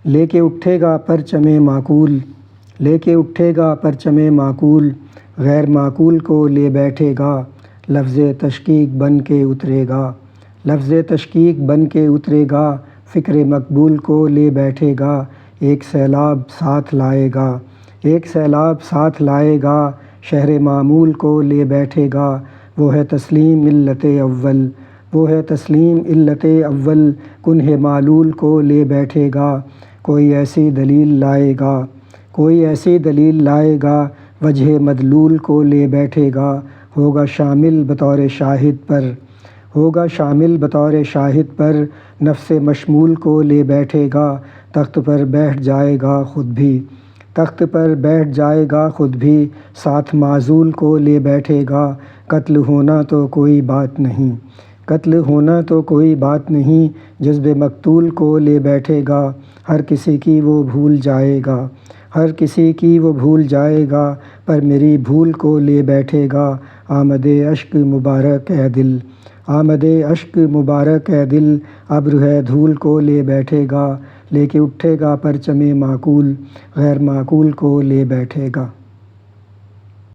لے کے اٹھے گا پرچم معقول، لے کے اٹھے گا پرچم معقول، غیر معقول کو لے بیٹھے گا، لفظ تشکیک بن کے اترے گا، لفظ تشکیک بن کے اترے گا، فکر مقبول کو لے بیٹھے گا، ایک سیلاب ساتھ لائے گا، ایک سیلاب ساتھ لائے گا، شہر معمول کو لے بیٹھے گا، وہ ہے تسلیم علت اول، وہ ہے تسلیم علت اول، کنہ معلول کو لے بیٹھے گا، کوئی ایسی دلیل لائے گا، کوئی ایسی دلیل لائے گا، وجہ مدلول کو لے بیٹھے گا، ہوگا شامل بطور شاہد پر، ہوگا شامل بطور شاہد پر، نفس مشمول کو لے بیٹھے گا، تخت پر بیٹھ جائے گا خود بھی، تخت پر بیٹھ جائے گا خود بھی، ساتھ معزول کو لے بیٹھے گا، قتل ہونا تو کوئی بات نہیں، قتل ہونا تو کوئی بات نہیں، جذب مقتول کو لے بیٹھے گا، ہر کسی کی وہ بھول جائے گا، ہر کسی کی وہ بھول جائے گا، پر میری بھول کو لے بیٹھے گا، آمد اشک مبارک اے دل، آمد اشک مبارک اے دل، ابر ہے دھول کو لے بیٹھے گا، لے کے اٹھے گا پرچم معقول، غیر معقول کو لے بیٹھے گا۔